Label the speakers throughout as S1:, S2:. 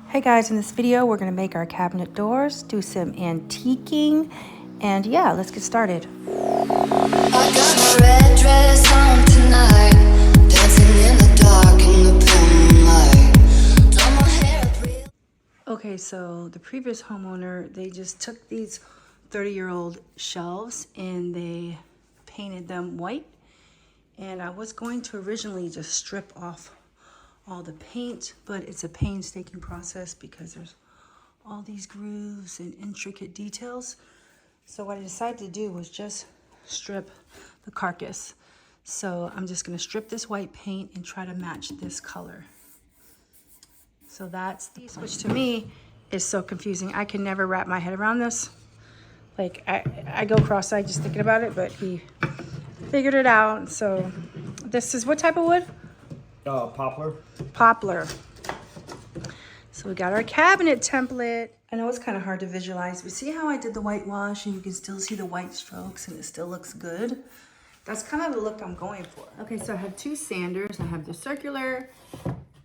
S1: Hey guys, in this video we're going to make our cabinet doors, do some antiquing, and yeah, let's get started.
S2: I got my red dress on tonight, dancing in the dark in the moonlight. Done my hair up real.
S1: Okay, so the previous homeowner, they just took these 30-year-old shelves and they painted them white. And I was going to originally just strip off all the paint, but it's a painstaking process because there's all these grooves and intricate details. So what I decided to do was just strip the carcass. So I'm just gonna strip this white paint and try to match this color. So that's the piece, which to me is so confusing. I can never wrap my head around this. Like I go cross-eyed just thinking about it, but he figured it out. So this is what type of wood?
S3: Poplar.
S1: Poplar. So we got our cabinet template. I know it's kind of hard to visualize, but see how I did the whitewash and you can still see the white strokes and it still looks good? That's kind of the look I'm going for. Okay, so I have two sanders. I have the circular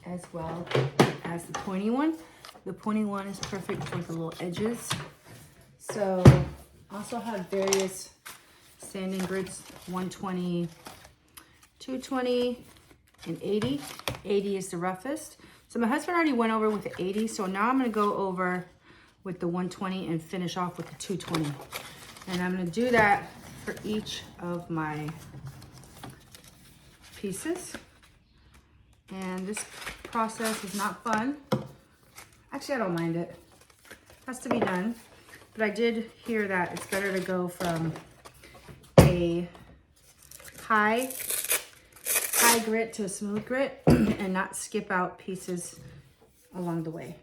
S1: as well as the pointy one. The pointy one is perfect for the little edges. So I also have various sanding grids, 120, 220, and 80. 80 is the roughest. So my husband already went over with the 80, so now I'm gonna go over with the 120 and finish off with the 220. And I'm gonna do that for each of my pieces. And this process is not fun. Actually, I don't mind it. It has to be done. But I did hear that it's better to go from a high grit to a smooth grit and not skip out pieces along the way.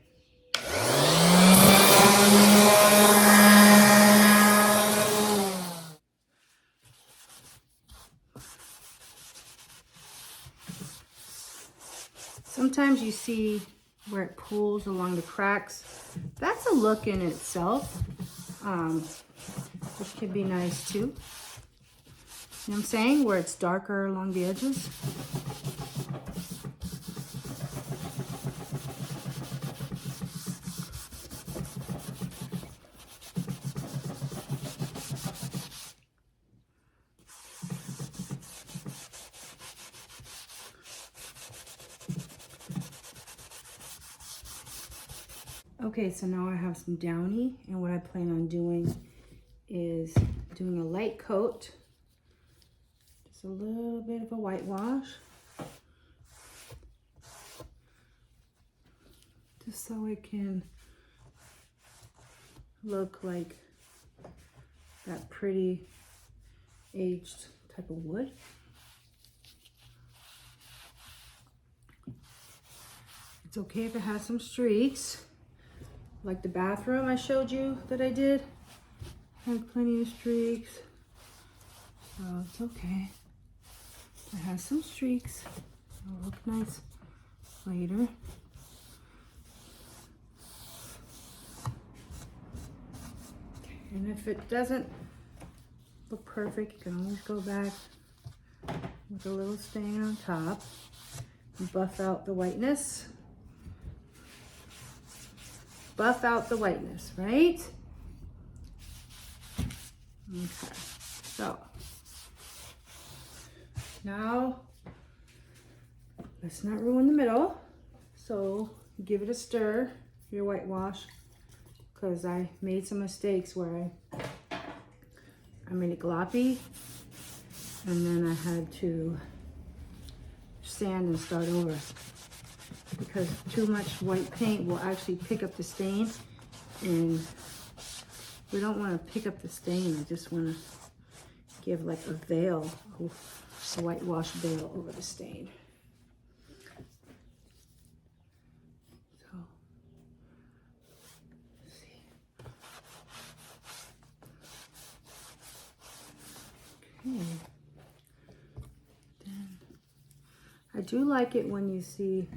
S1: Sometimes you see where it pools along the cracks. That's a look in itself, which can be nice too. You know what I'm saying? Where it's darker along the edges. Okay, so now I have some downy, and what I plan on doing is doing a light coat. Just a little bit of a whitewash. Just so it can look like that pretty aged type of wood. It's okay if it has some streaks. Like the bathroom I showed you that I did. Had plenty of streaks. So it's okay. It has some streaks. It'll look nice later. And if it doesn't look perfect, you can always go back with a little stain on top and buff out the whiteness. Buff out the whiteness, right? Okay, so now let's not ruin the middle. So give it a stir, your whitewash, because I made some mistakes where I made it gloppy and then I had to sand and start over. Because too much white paint will actually pick up the stain, and we don't want to pick up the stain. I just want to give like a veil, a whitewash veil over the stain. So, let's see. Okay. Then I do like it when you see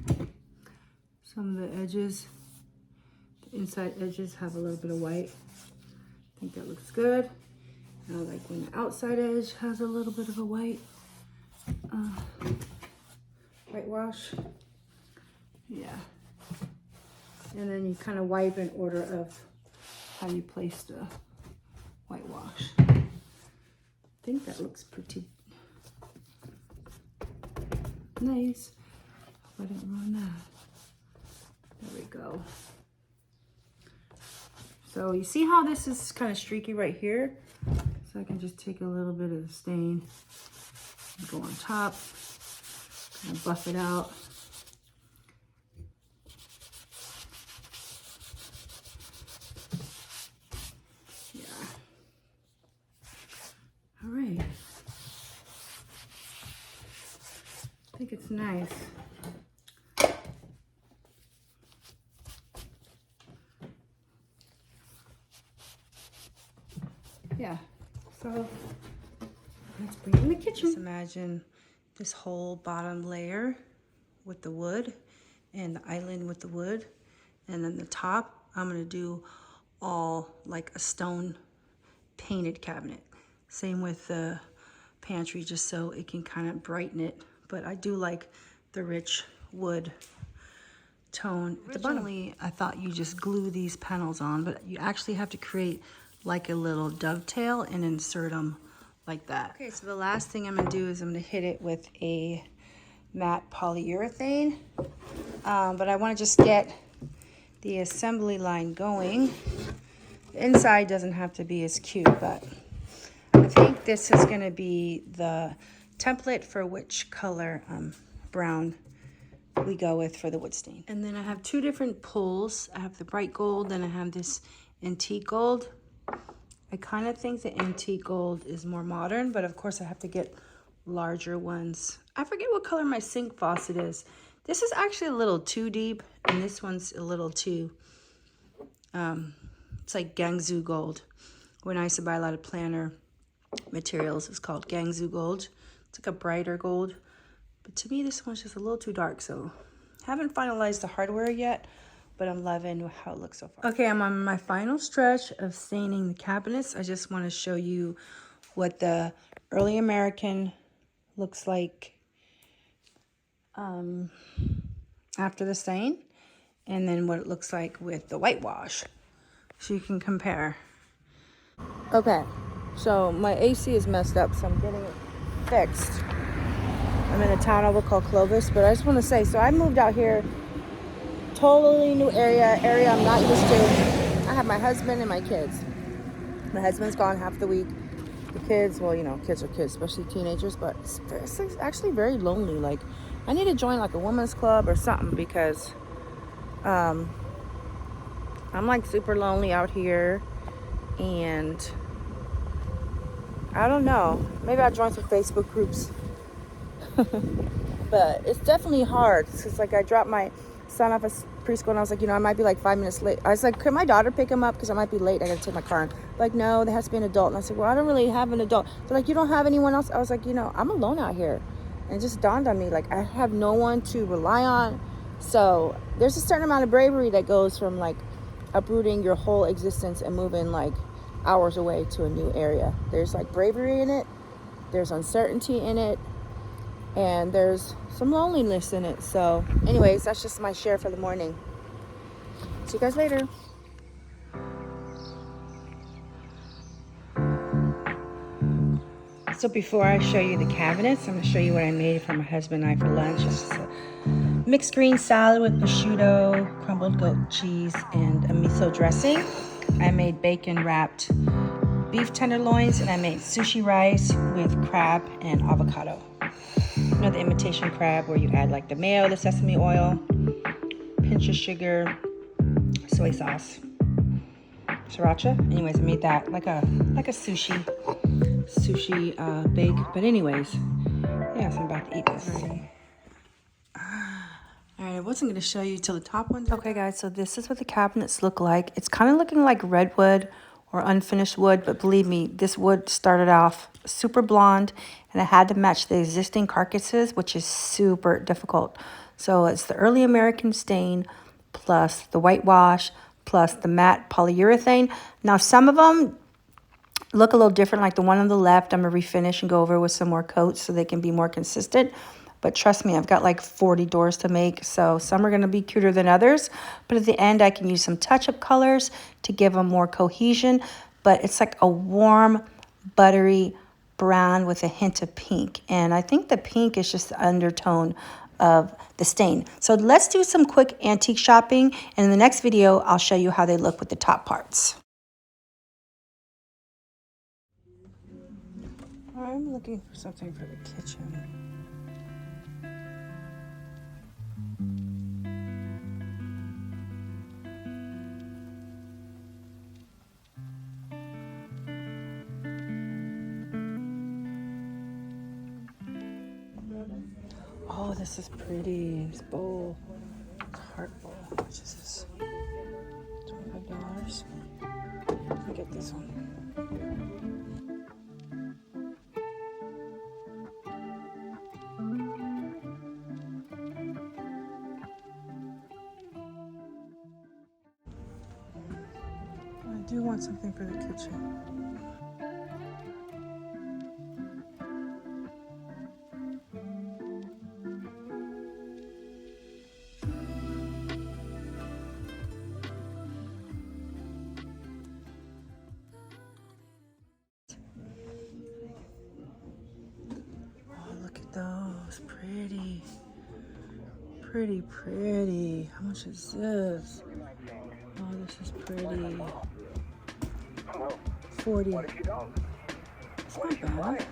S1: some of the edges, the inside edges have a little bit of white. I think that looks good. I like when the outside edge has a little bit of a white whitewash. Yeah. And then you kind of wipe in order of how you place the whitewash. I think that looks pretty nice. I didn't ruin that. There we go. So you see how this is kind of streaky right here? So I can just take a little bit of the stain and go on top, kind of buff it out. Yeah. All right. I think it's nice. Yeah, so let's bring it in the kitchen. Just imagine this whole bottom layer with the wood and the island with the wood. And then the top, I'm gonna do all like a stone painted cabinet. Same with the pantry, just so it can kind of brighten it. But I do like the rich wood tone at the bottom. Originally, I thought you just glue these panels on, but you actually have to create like a little dovetail and insert them like that. Okay, so the last thing I'm gonna do is I'm gonna hit it with a matte polyurethane. But I wanna just get the assembly line going. The inside doesn't have to be as cute, but I think this is gonna be the template for which color brown we go with for the wood stain. And then I have two different pulls. I have the bright gold, and I have this antique gold. I kind of think the antique gold is more modern, but of course I have to get larger ones. I forget what color my sink faucet is. This is actually a little too deep, and this one's a little too, it's like Gangzu gold. When I used to buy a lot of planner materials, it's called Gangzu gold. It's like a brighter gold. But to me, this one's just a little too dark, so haven't finalized the hardware yet, but I'm loving how it looks so far. Okay, I'm on my final stretch of staining the cabinets. I just want to show you what the early American looks like after the stain, and then what it looks like with the whitewash, so you can compare. Okay, so my AC is messed up, so I'm getting it fixed. I'm in a town over called Clovis, but I just want to say, so I moved out here, totally new area I'm not used to. I have my husband and my kids. My husband's gone half the week. The kids, well, you know, kids are kids, especially teenagers, but it's actually very lonely. Like, I need to join like a women's club or something, because I'm like super lonely out here, and I don't know, maybe I'll join some Facebook groups. But it's definitely hard. It's like I dropped my son off at preschool, and I was like, you know, I might be like 5 minutes late. I was like, could my daughter pick him up, because I might be late, I gotta take my car. And like, no, there has to be an adult. And I said, well, I don't really have an adult. They're like, you don't have anyone else? I was like, you know, I'm alone out here. And it just dawned on me, like, I have no one to rely on. So there's a certain amount of bravery that goes from like uprooting your whole existence and moving like hours away to a new area. There's like bravery in it, there's uncertainty in it, and there's some loneliness in it. So anyways, that's just my share for the morning. See you guys later. So before I show you the cabinets, I'm going to show you what I made for my husband and I for lunch. It's a mixed green salad with prosciutto, crumbled goat cheese, and a miso dressing. I made bacon wrapped beef tenderloins, and I made sushi rice with crab and avocado. You know, the imitation crab where you add like the mayo, the sesame oil, pinch of sugar, soy sauce, sriracha. Anyways, I made that like a sushi bake. But anyways, yeah, so I'm about to eat this. All right, I wasn't going to show you till the top one. Okay, guys, so this is what the cabinets look like. It's kind of looking like redwood or unfinished wood, but believe me, this wood started off super blonde, and I had to match the existing carcasses, which is super difficult. So it's the early American stain plus the whitewash plus the matte polyurethane. Now, some of them look a little different, like the one on the left. I'm going to refinish and go over with some more coats so they can be more consistent. But trust me, I've got like 40 doors to make, so some are going to be cuter than others. But at the end, I can use some touch-up colors to give them more cohesion. But it's like a warm, buttery brown with a hint of pink. And I think the pink is just the undertone of the stain. So let's do some quick antique shopping. And in the next video, I'll show you how they look with the top parts. I'm looking for something for the kitchen. Oh, this is pretty. This bowl. It's heart bowl. How much is this? $25. Let me get this one. I do want something for the kitchen. Those pretty. How much is this? Oh, this is pretty. 40. It's not bad.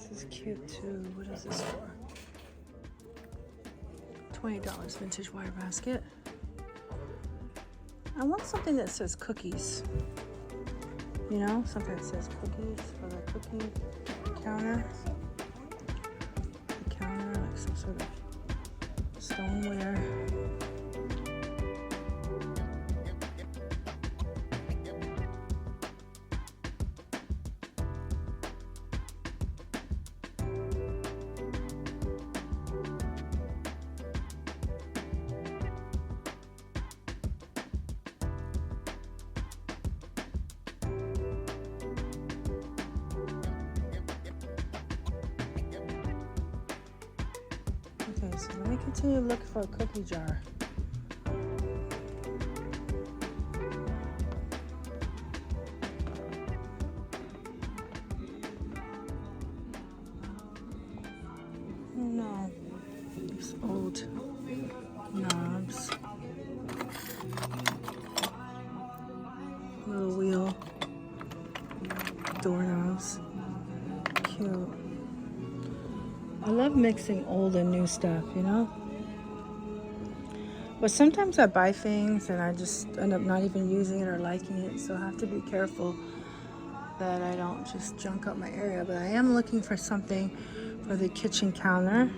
S1: This is cute too. What is this for? $20 vintage wire basket. I want something that says cookies. You know, something that says cookies for the cookie counter. The counter, like some sort of stoneware. Okay, so let me continue looking for a cookie jar. Oh no, these old knobs. Little wheel doorknobs. Cute. I love mixing old and new stuff, you know? But sometimes I buy things and I just end up not even using it or liking it, so I have to be careful that I don't just junk up my area. But I am looking for something for the kitchen counter.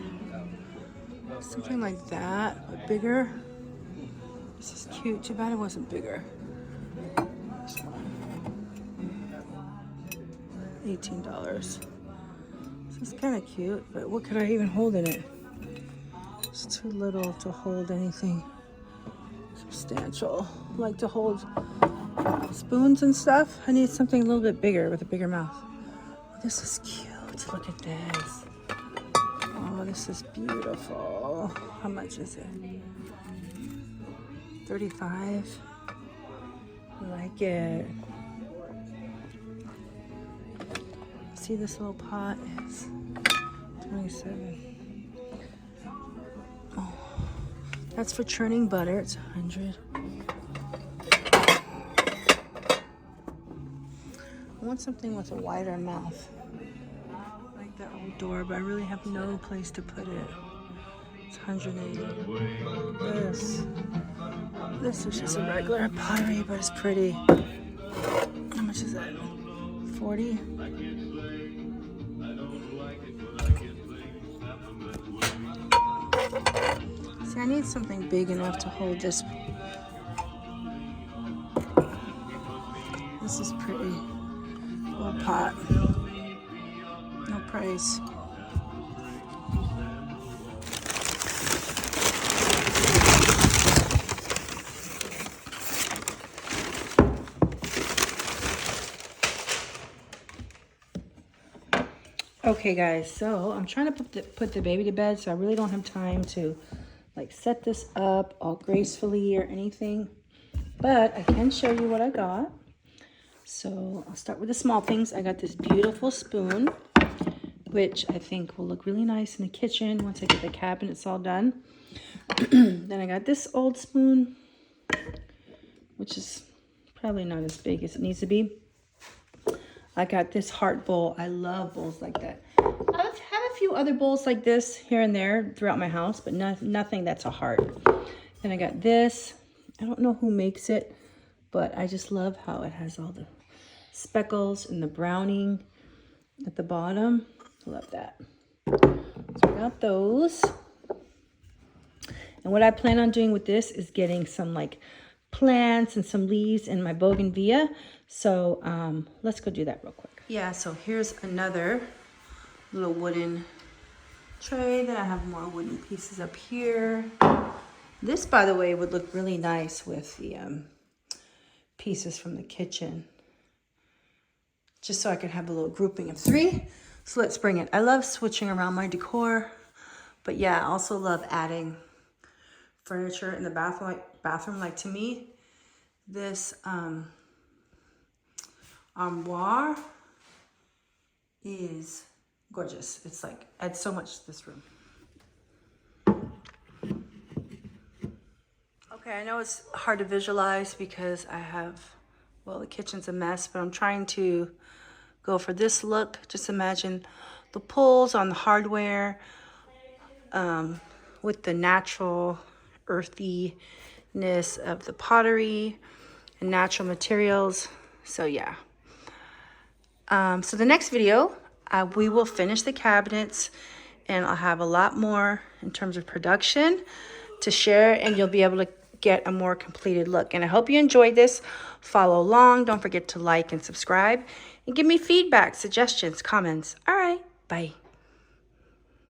S1: Something like that, but bigger. This is cute. Too bad it wasn't bigger. This one. $18. It's kind of cute, but what could I even hold in it? It's too little to hold anything substantial. I like to hold spoons and stuff. I need something a little bit bigger with a bigger mouth. Oh, this is cute. Look at this. Oh, this is beautiful. How much is it? $35. I like it. See, this little pot is $27. Oh, that's for churning butter. It's $100. I want something with a wider mouth, like that old door, but I really have no place to put it. It's $180. This is just a regular pottery, but it's pretty. much is that? 40? See, I need something big enough to hold this. This is pretty. Little pot. No price. Okay guys, so I'm trying to put the baby to bed, so I really don't have time to like set this up all gracefully or anything, but I can show you what I got. So I'll start with the small things. I got this beautiful spoon, which I think will look really nice in the kitchen once I get the cabinets all done. Then I got this old spoon, which is probably not as big as it needs to be. I got this heart bowl. I love bowls like that. I have a few other bowls like this here and there throughout my house, but nothing that's a heart. Then I got this. I don't know who makes it, but I just love how it has all the speckles and the browning at the bottom. I love that. So I got those. And what I plan on doing with this is getting some like plants and some leaves in my bougainvillea. So let's go do that real quick. Yeah, so here's another little wooden tray. Then I have more wooden pieces up here. This, by the way, would look really nice with the pieces from the kitchen. Just so I could have a little grouping of 3. So let's bring it. I love switching around my decor. But yeah, I also love adding furniture in the bathroom. Like to me, this armoire is gorgeous. It's like adds so much to this room. Okay, I know it's hard to visualize because I have, well, the kitchen's a mess, but I'm trying to go for this look. Just imagine the pulls on the hardware with the natural earthiness of the pottery and natural materials. So yeah. So the next video, we will finish the cabinets, and I'll have a lot more in terms of production to share, and you'll be able to get a more completed look. And I hope you enjoyed this. Follow along. Don't forget to like and subscribe, and give me feedback, suggestions, comments. All right, bye.